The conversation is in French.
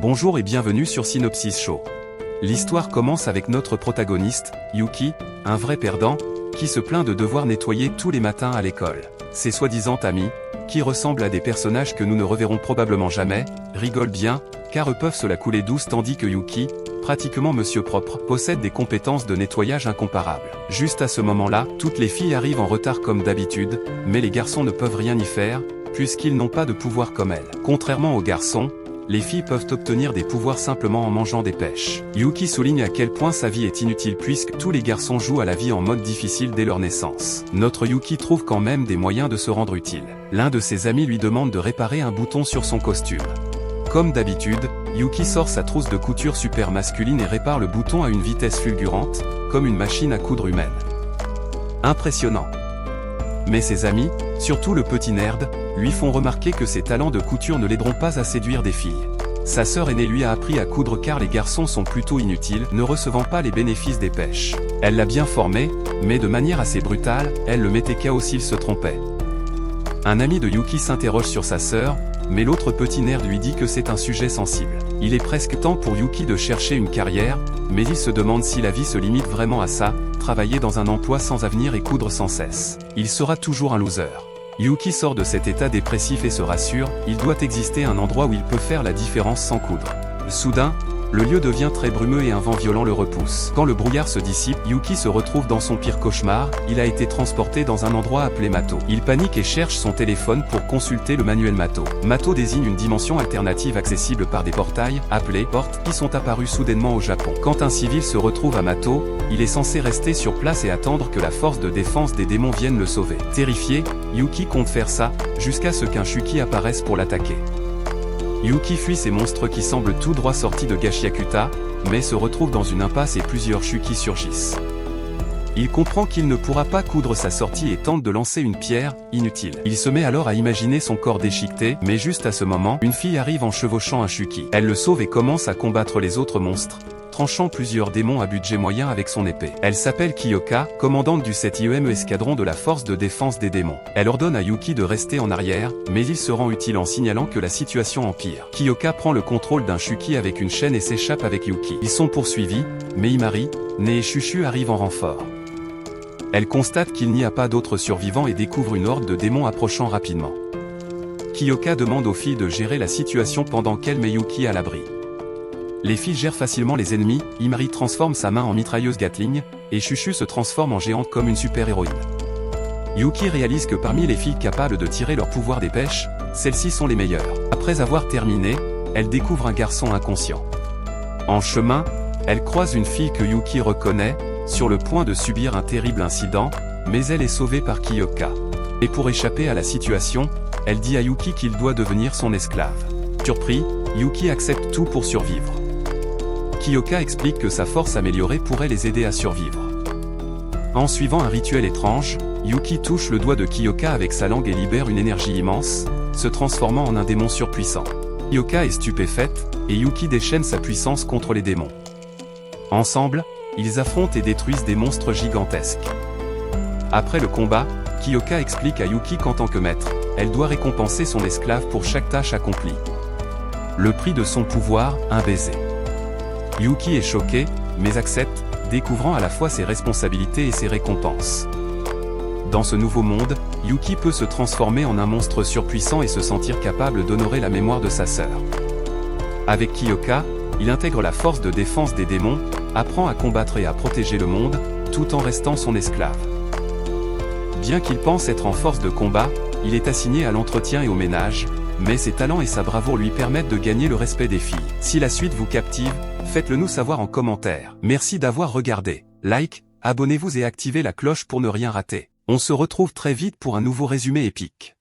Bonjour et bienvenue sur Synopsis Show. L'histoire commence avec notre protagoniste, Yuki, un vrai perdant, qui se plaint de devoir nettoyer tous les matins à l'école. Ses soi-disant amis, qui ressemblent à des personnages que nous ne reverrons probablement jamais, rigolent bien, car eux peuvent se la couler douce tandis que Yuki, pratiquement monsieur propre, possède des compétences de nettoyage incomparables. Juste à ce moment-là, toutes les filles arrivent en retard comme d'habitude, mais les garçons ne peuvent rien y faire, puisqu'ils n'ont pas de pouvoir comme elles. Contrairement aux garçons, les filles peuvent obtenir des pouvoirs simplement en mangeant des pêches. Yuki souligne à quel point sa vie est inutile puisque tous les garçons jouent à la vie en mode difficile dès leur naissance. Notre Yuki trouve quand même des moyens de se rendre utile. L'un de ses amis lui demande de réparer un bouton sur son costume. Comme d'habitude, Yuki sort sa trousse de couture super masculine et répare le bouton à une vitesse fulgurante, comme une machine à coudre humaine. Impressionnant. Mais ses amis, surtout le petit nerd, lui font remarquer que ses talents de couture ne l'aideront pas à séduire des filles. Sa sœur aînée lui a appris à coudre car les garçons sont plutôt inutiles, ne recevant pas les bénéfices des pêches. Elle l'a bien formé, mais de manière assez brutale, elle le mettait KO s'il se trompait. Un ami de Yuki s'interroge sur sa sœur, mais l'autre petit nerd lui dit que c'est un sujet sensible. Il est presque temps pour Yuki de chercher une carrière, mais il se demande si la vie se limite vraiment à ça, travailler dans un emploi sans avenir et coudre sans cesse. Il sera toujours un loser. Yuki sort de cet état dépressif et se rassure, il doit exister un endroit où il peut faire la différence sans coudre. Soudain, le lieu devient très brumeux et un vent violent le repousse. Quand le brouillard se dissipe, Yuki se retrouve dans son pire cauchemar, il a été transporté dans un endroit appelé Mato. Il panique et cherche son téléphone pour consulter le manuel Mato. Mato désigne une dimension alternative accessible par des portails, appelés portes, qui sont apparus soudainement au Japon. Quand un civil se retrouve à Mato, il est censé rester sur place et attendre que la force de défense des démons vienne le sauver. Terrifié, Yuki compte faire ça, jusqu'à ce qu'un Shuki apparaisse pour l'attaquer. Yuki fuit ces monstres qui semblent tout droit sortis de Gashiakuta, mais se retrouve dans une impasse et plusieurs Shuki surgissent. Il comprend qu'il ne pourra pas coudre sa sortie et tente de lancer une pierre, inutile. Il se met alors à imaginer son corps déchiqueté, mais juste à ce moment, une fille arrive en chevauchant un Shuki. Elle le sauve et commence à combattre les autres monstres, tranchant plusieurs démons à budget moyen avec son épée. Elle s'appelle Kyoka, commandante du 7e escadron de la force de défense des démons. Elle ordonne à Yuki de rester en arrière, mais il se rend utile en signalant que la situation empire. Kyoka prend le contrôle d'un Shuki avec une chaîne et s'échappe avec Yuki. Ils sont poursuivis, mais Imari, Né et Chuchu arrivent en renfort. Elle constate qu'il n'y a pas d'autres survivants et découvre une horde de démons approchant rapidement. Kyoka demande aux filles de gérer la situation pendant qu'elle met Yuki à l'abri. Les filles gèrent facilement les ennemis, Imari transforme sa main en mitrailleuse Gatling, et Chuchu se transforme en géante comme une super-héroïne. Yuki réalise que parmi les filles capables de tirer leur pouvoir des pêches, celles-ci sont les meilleures. Après avoir terminé, elle découvre un garçon inconscient. En chemin, elle croise une fille que Yuki reconnaît, sur le point de subir un terrible incident, mais elle est sauvée par Kyoka. Et pour échapper à la situation, elle dit à Yuki qu'il doit devenir son esclave. Surpris, Yuki accepte tout pour survivre. Kyoka explique que sa force améliorée pourrait les aider à survivre. En suivant un rituel étrange, Yuki touche le doigt de Kyoka avec sa langue et libère une énergie immense, se transformant en un démon surpuissant. Kyoka est stupéfaite, et Yuki déchaîne sa puissance contre les démons. Ensemble, ils affrontent et détruisent des monstres gigantesques. Après le combat, Kyoka explique à Yuki qu'en tant que maître, elle doit récompenser son esclave pour chaque tâche accomplie. Le prix de son pouvoir, un baiser. Yuki est choqué, mais accepte, découvrant à la fois ses responsabilités et ses récompenses. Dans ce nouveau monde, Yuki peut se transformer en un monstre surpuissant et se sentir capable d'honorer la mémoire de sa sœur. Avec Kyoka, il intègre la force de défense des démons, apprend à combattre et à protéger le monde, tout en restant son esclave. Bien qu'il pense être en force de combat, il est assigné à l'entretien et au ménage, mais ses talents et sa bravoure lui permettent de gagner le respect des filles. Si la suite vous captive, faites-le nous savoir en commentaire. Merci d'avoir regardé. Like, abonnez-vous et activez la cloche pour ne rien rater. On se retrouve très vite pour un nouveau résumé épique.